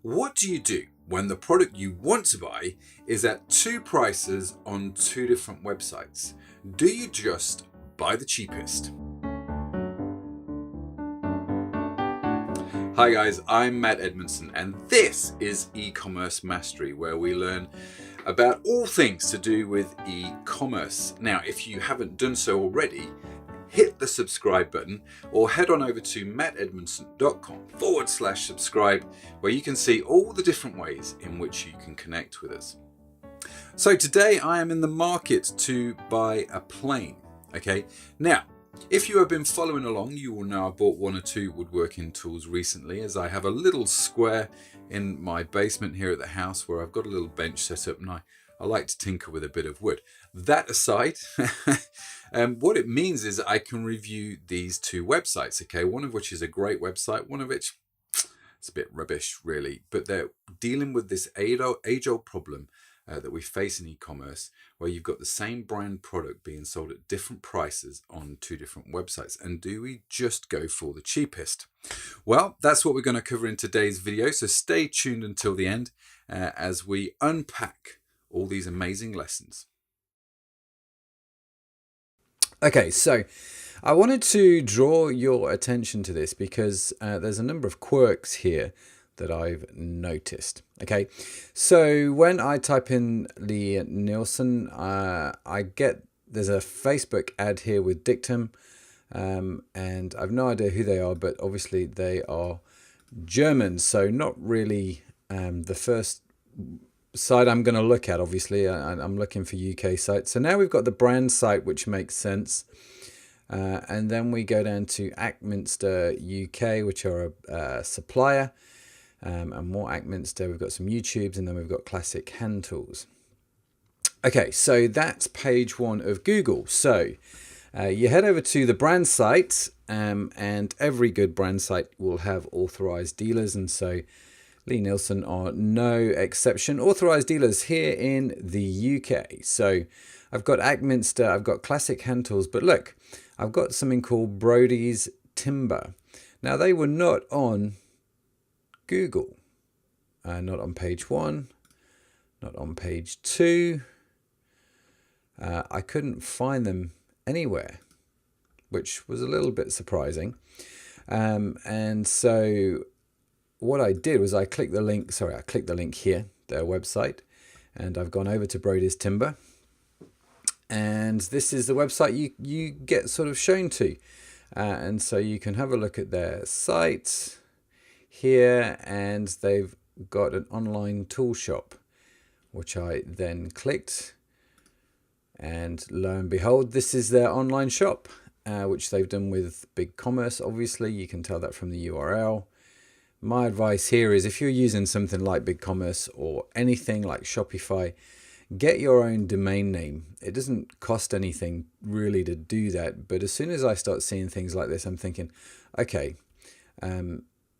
What do you do when the product you want to buy is at two prices on two different websites? Do you just buy the cheapest? Hi guys, I'm Matt Edmondson and this is e-commerce mastery, where we learn about all things to do with e-commerce. Now, if you haven't done so already, hit the subscribe button or head on over to mattedmondson.com/subscribe, where you can see all the different ways in which you can connect with us. So today I am in the market to buy a plane. Okay, now if you have been following along, you will know I bought one or two woodworking tools recently, as I have a little square in my basement here at the house where I've got a little bench set up, and I like to tinker with a bit of wood. That aside, what it means is I can review these two websites, okay? One of which is a great website, one of which it's a bit rubbish really, but they're dealing with this age-old problem that we face in e-commerce, where you've got the same brand product being sold at different prices on two different websites. And do we just go for the cheapest? Well, that's what we're going to cover in today's video, so stay tuned until the end as we unpack all these amazing lessons. Okay, so I wanted to draw your attention to this because there's a number of quirks here that I've noticed. Okay, so when I type in Lee Nielsen, there's a Facebook ad here with Dictum, and I've no idea who they are, but obviously they are German, so not really the first site I'm going to look at. Obviously I'm looking for UK sites. So now we've got the brand site, which makes sense, and then we go down to Actminster UK, which are a supplier, and more Actminster. We've got some YouTubes, and then we've got classic hand tools. Okay, so that's page one of Google. So you head over to the brand site, and every good brand site will have authorized dealers, and so Lee Nielsen are no exception. Authorized dealers here in the UK. So I've got Actminster, I've got classic hand tools, but look, I've got something called Brody's Timber. Now, they were not on Google, not on page one, not on page two. I couldn't find them anywhere, which was a little bit surprising. And so what I did was I clicked the link here, their website, and I've gone over to Brody's Timber. And this is the website you get sort of shown to. And so you can have a look at their site here, and they've got an online tool shop, which I then clicked, and lo and behold, this is their online shop, which they've done with BigCommerce. Obviously, you can tell that from the URL. My advice here is, if you're using something like BigCommerce or anything like Shopify, get your own domain name. It doesn't cost anything really to do that, but as soon as I start seeing things like this, I'm thinking, okay,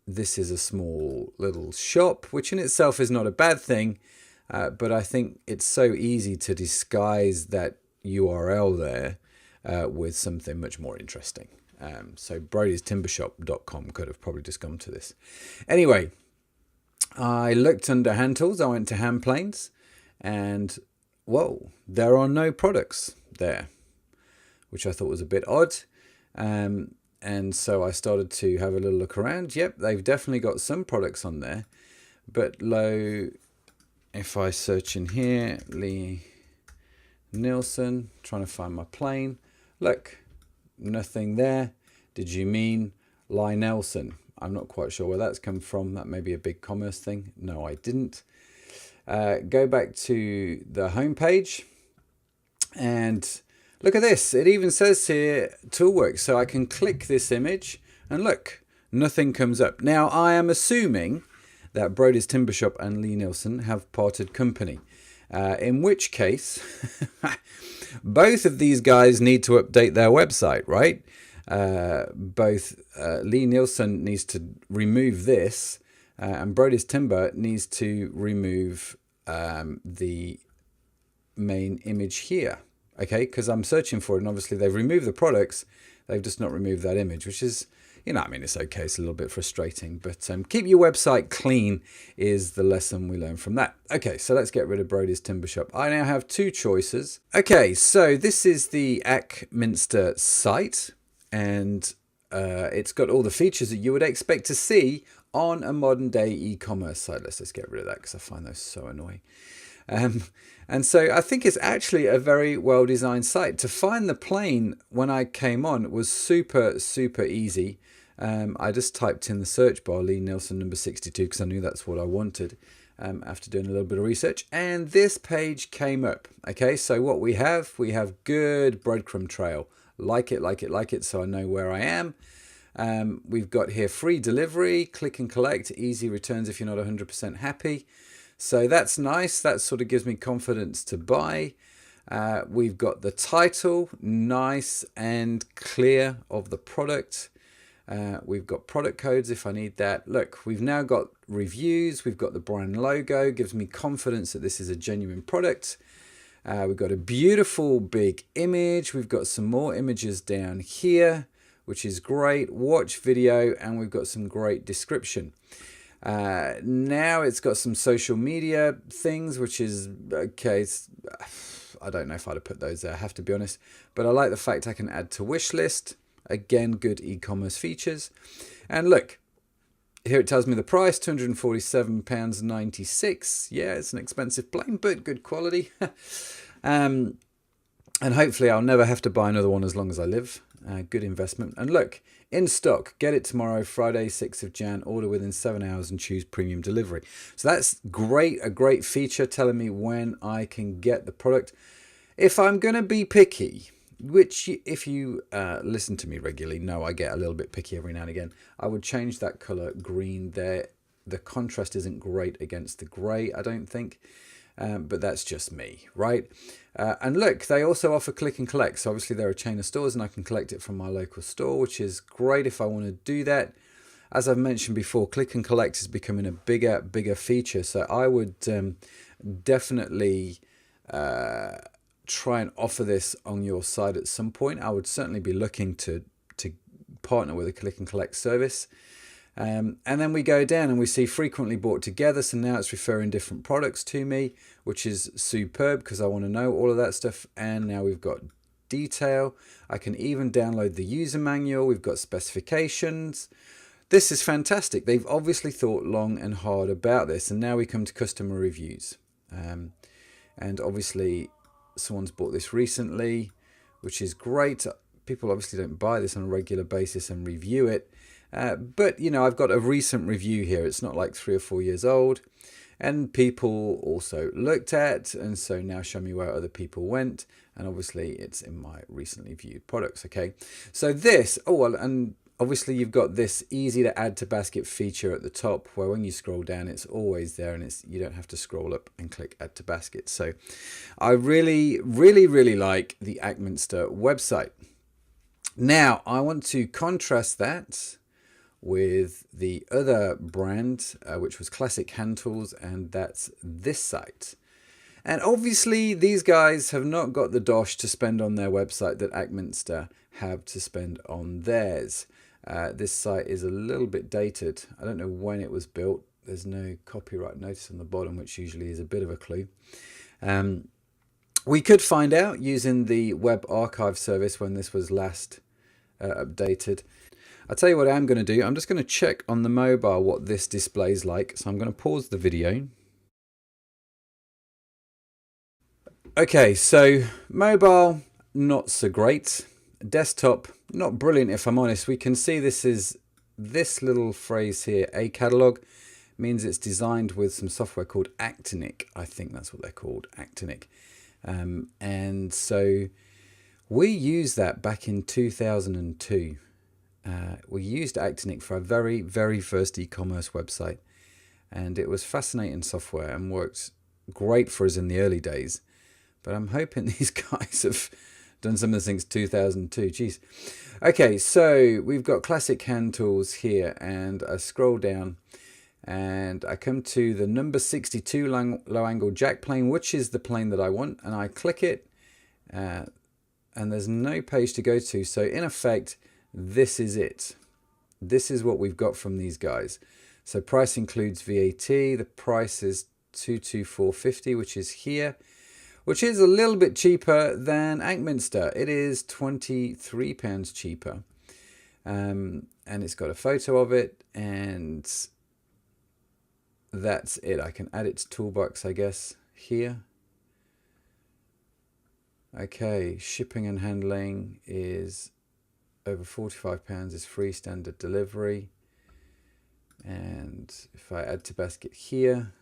this is a small little shop, which in itself is not a bad thing, but I think it's so easy to disguise that URL there with something much more interesting. So brodystimbershop.com could have probably just gone to this. Anyway, I looked under hand tools, I went to hand planes, and whoa, there are no products there, which I thought was a bit odd. And so I started to have a little look around. Yep, they've definitely got some products on there. But if I search in here, Lee Nielsen, trying to find my plane. Look, nothing there. Did you mean Lie Nelson? I'm not quite sure where that's come from. That may be a BigCommerce thing. No, I didn't. Go back to the home page, and look at this. It even says here Toolworks, so I can click this image and look, nothing comes up. Now, I am assuming that Brody's Timber Shop and Lee Nielsen have parted company, in which case both of these guys need to update their website, right? Both Lee Nielsen needs to remove this, and Brody's Timber needs to remove the main image here. Okay, because I'm searching for it, and obviously they've removed the products, they've just not removed that image, which is, You know, I mean, it's okay. It's a little bit frustrating, but keep your website clean is the lesson we learn from that. Okay, so let's get rid of Brody's Timber Shop. I now have two choices. Okay, so this is the Ackminster site, and it's got all the features that you would expect to see on a modern day e-commerce site. Let's just get rid of that because I find those so annoying. And so I think it's actually a very well designed site. To find the plane when I came on was super easy. I just typed in the search bar Lee Nielsen number 62 because I knew that's what I wanted after doing a little bit of research, and this page came up. Okay, so what we have good breadcrumb trail. Like it, so I know where I am. We've got here free delivery, click and collect, easy returns if you're not 100% happy. So that's nice. That sort of gives me confidence to buy. We've got the title, nice and clear of the product. We've got product codes if I need that. Look, we've now got reviews. We've got the brand logo, gives me confidence that this is a genuine product. We've got a beautiful big image. We've got some more images down here, which is great. Watch video, and we've got some great description. Now it's got some social media things, which is okay. I don't know if I'd have put those there, I have to be honest, but I like the fact I can add to wish list. Again, good e-commerce features. And look, here it tells me the price, £247.96. Yeah, it's an expensive plane, but good quality. And hopefully I'll never have to buy another one as long as I live. Good investment. And look, in stock, get it tomorrow, Friday, 6th of Jan, order within 7 hours and choose premium delivery. So that's great, a great feature telling me when I can get the product. If I'm going to be picky, which if you listen to me regularly, know I get a little bit picky every now and again, I would change that color green there. The contrast isn't great against the gray, I don't think. But that's just me, right? And look, they also offer click and collect. So obviously they're a chain of stores and I can collect it from my local store, which is great if I want to do that. As I've mentioned before, click and collect is becoming a bigger feature. So I would definitely try and offer this on your site at some point. I would certainly be looking to partner with a click and collect service. And then we go down and we see frequently bought together. So now it's referring different products to me, which is superb because I want to know all of that stuff. And now we've got detail. I can even download the user manual. We've got specifications. This is fantastic. They've obviously thought long and hard about this. And now we come to customer reviews. And obviously someone's bought this recently, which is great. People obviously don't buy this on a regular basis and review it. But, you know, I've got a recent review here. It's not like 3 or 4 years old. And people also looked at, and so now show me where other people went. And obviously it's in my recently viewed products, okay? So this, oh, well, and obviously you've got this easy to add to basket feature at the top where when you scroll down, it's always there and you don't have to scroll up and click add to basket. So I really like the Ackminster website. Now I want to contrast that with the other brand, which was Classic Hand Tools, and that's this site. And obviously these guys have not got the dosh to spend on their website that Ackminster have to spend on theirs. This site is a little bit dated. I don't know when it was built. There's no copyright notice on the bottom, which usually is a bit of a clue. We could find out using the web archive service when this was last updated. I'll tell you what I'm going to do. I'm just going to check on the mobile what this displays like. So I'm going to pause the video. Okay, so mobile, not so great. Desktop, not brilliant if I'm honest. We can see this is this little phrase here, a catalog, means it's designed with some software called Actinic. I think that's what they're called, Actinic. And so we used that back in 2002. We used Actinic for our very first e-commerce website, and it was fascinating software and worked great for us in the early days. But I'm hoping these guys have done some of this since 2002. Jeez. Okay, so we've got Classic Hand Tools here, and I scroll down and I come to the number 62 low angle jack plane, which is the plane that I want, and I click it, and there's no page to go to. So in effect, this is it. this is what we've got from these guys. So price includes VAT. The price is 224.50, which is here, which is a little bit cheaper than Ankminster. It is £23 cheaper. And it's got a photo of it, and that's it. I can add it to Toolbox, I guess, here. Okay, shipping and handling is over £45, is free standard delivery. And if I add to basket here,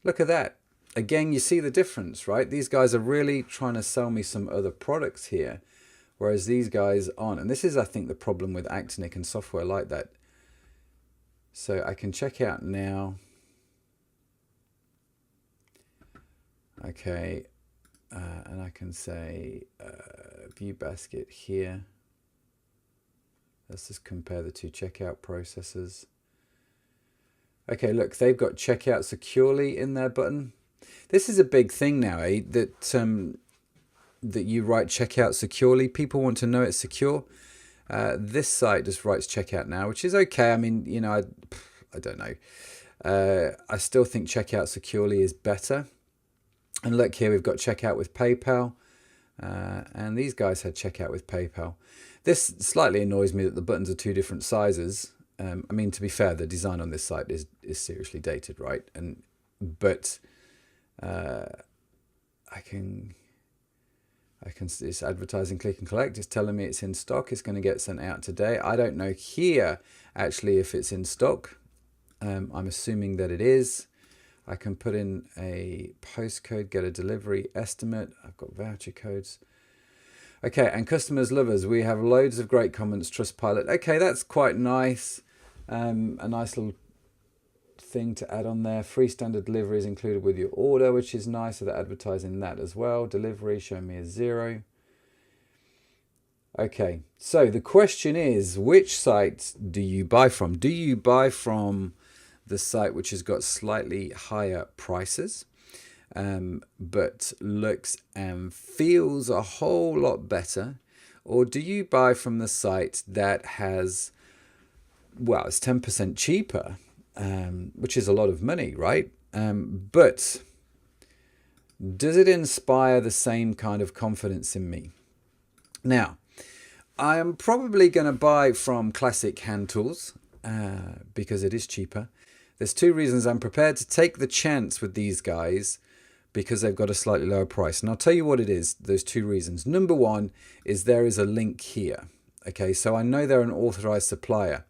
look at that. Again, you see the difference, right? These guys are really trying to sell me some other products here, whereas these guys aren't. And this is, I think, the problem with Actinic and software like that. So I can check out now. Okay, and I can say view basket here. Let's just compare the two checkout processes. Okay, look, they've got checkout securely in their button. This is a big thing now, that that you write checkout securely. People want to know it's secure. This site just writes checkout now, which is okay. I mean, you know, I don't know. I still think checkout securely is better. And look here, we've got checkout with PayPal. And these guys had checkout with PayPal. This slightly annoys me that the buttons are two different sizes. I mean, to be fair, the design on this site is seriously dated, right? But I can it's advertising click and collect. It's telling me it's in stock. It's going to get sent out today. I don't know here actually if it's in stock. I'm assuming that it is. I can put in a postcode, get a delivery estimate. I've got voucher codes. Okay, and customers love us. We have loads of great comments, Trustpilot. Okay, that's quite nice. A nice little thing to add on there. Free standard delivery is included with your order, which is nice. So they're advertising that as well. Delivery, show me a 0. Okay, so the question is, which site do you buy from? Do you buy from the site which has got slightly higher prices, but looks and feels a whole lot better? Or do you buy from the site that has, well, it's 10% cheaper, which is a lot of money, right? But does it inspire the same kind of confidence in me? Now, I am probably going to buy from Classic Hand Tools because it is cheaper. There's two reasons I'm prepared to take the chance with these guys, because they've got a slightly lower price. And I'll tell you what it is, those two reasons. Number one is there is a link here. Okay, so I know they're an authorized supplier.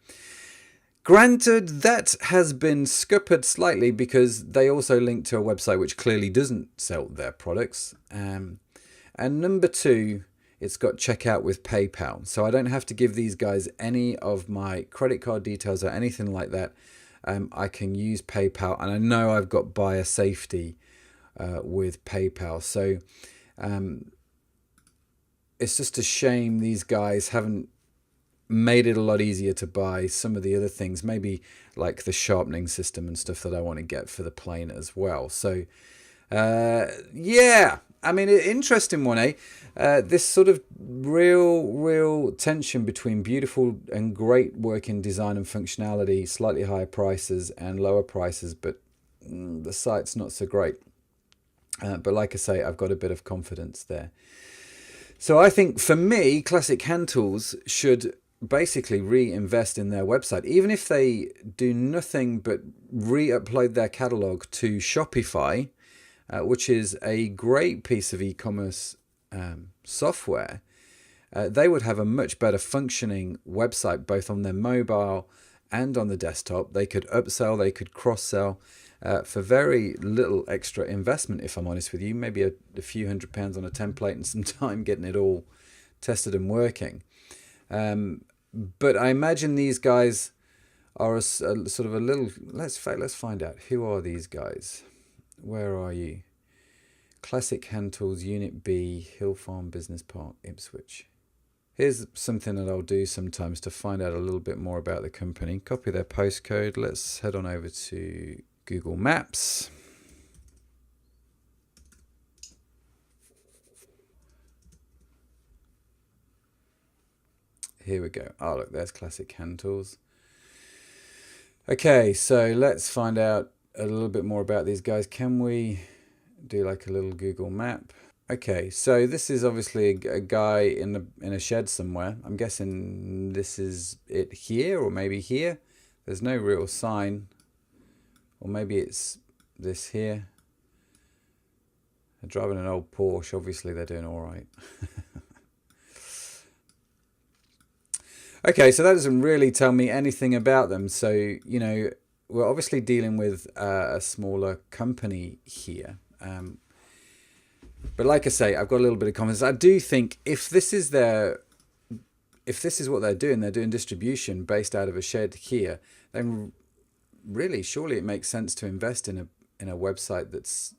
Granted, that has been scuppered slightly because they also link to a website which clearly doesn't sell their products. And number two, it's got checkout with PayPal. So I don't have to give these guys any of my credit card details or anything like that. I can use PayPal, and I know I've got buyer safety with PayPal. So it's just a shame these guys haven't made it a lot easier to buy some of the other things, maybe like the sharpening system and stuff that I want to get for the plane as well. So yeah, I mean, interesting one, eh? This sort of real tension between beautiful and great working design and functionality, slightly higher prices and lower prices, but the site's not so great. But like I say, I've got a bit of confidence there. So I think for me, Classic Hand Tools should basically reinvest in their website, even if they do nothing but re-upload their catalog to Shopify, which is a great piece of e-commerce software. They would have a much better functioning website, both on their mobile and on the desktop. They could upsell, they could cross-sell for very little extra investment, if I'm honest with you. Maybe a few £100 on a template and some time getting it all tested and working. But I imagine these guys are a sort of a little... Let's find out. Who are these guys? Where are you? Classic Hand Tools, Unit B, Hill Farm Business Park, Ipswich. Here's something that I'll do sometimes to find out a little bit more about the company. Copy their postcode. Let's head on over to Google Maps. Here we go. Oh, look, there's classic hand tools. Okay, so let's find out a little bit more about these guys. Can we do like a little Google map? Okay, so this is obviously a guy in a shed somewhere. I'm guessing this is it here or maybe here. There's no real sign. Or maybe it's this here. They're driving an old Porsche. Obviously, they're doing all right. Okay, so that doesn't really tell me anything about them. So, you know, we're obviously dealing with a smaller company here. But like I say, I've got a little bit of confidence. I do think if this is what they're doing distribution based out of a shed here, then really, surely it makes sense to invest in a website that's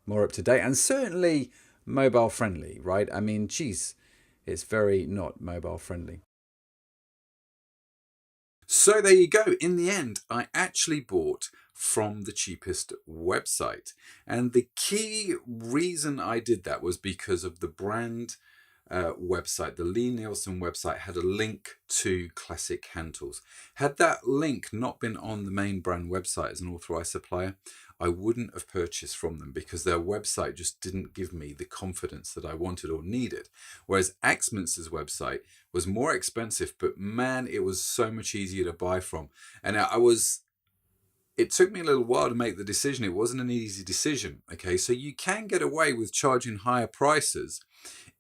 more up to date and certainly mobile friendly, right? I mean, geez, it's very not mobile friendly. So there you go. In the end, I actually bought from the cheapest website. And the key reason I did that was because of the brand website. The Lee Nielsen website had a link to Classic Hand Tools. Had that link not been on the main brand website as an authorized supplier, I wouldn't have purchased from them because their website just didn't give me the confidence that I wanted or needed. Whereas Axminster's website was more expensive, but man, it was so much easier to buy from. And it took me a little while to make the decision. It wasn't an easy decision. Okay, so you can get away with charging higher prices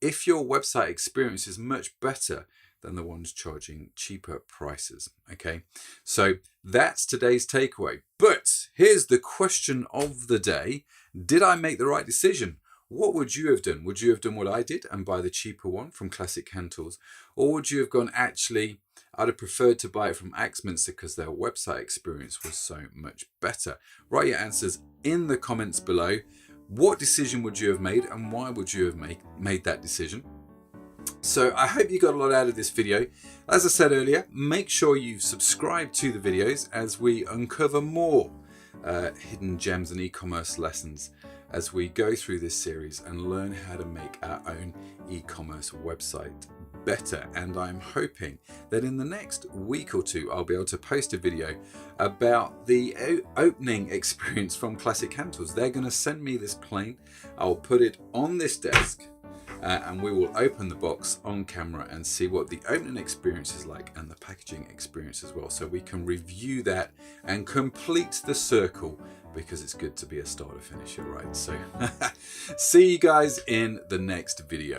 if your website experience is much better than the ones charging cheaper prices. Okay, so that's today's takeaway. But here's the question of the day. Did I make the right decision? What would you have done? Would you have done what I did and buy the cheaper one from Classic Hand Tools? Or would you have gone, actually, I'd have preferred to buy it from Axminster because their website experience was so much better? Write your answers in the comments below. What decision would you have made and why would you have made that decision? So I hope you got a lot out of this video. As I said earlier, make sure you've subscribed to the videos as we uncover more hidden gems and e-commerce lessons as we go through this series and learn how to make our own e-commerce website better. And I'm hoping that in the next week or two, I'll be able to post a video about the opening experience from Classic Hand Tools. They're going to send me this plane. I'll put it on this desk. And we will open the box on camera and see what the opening experience is like and the packaging experience as well. So we can review that and complete the circle because it's good to be a starter finisher, right? So see you guys in the next video.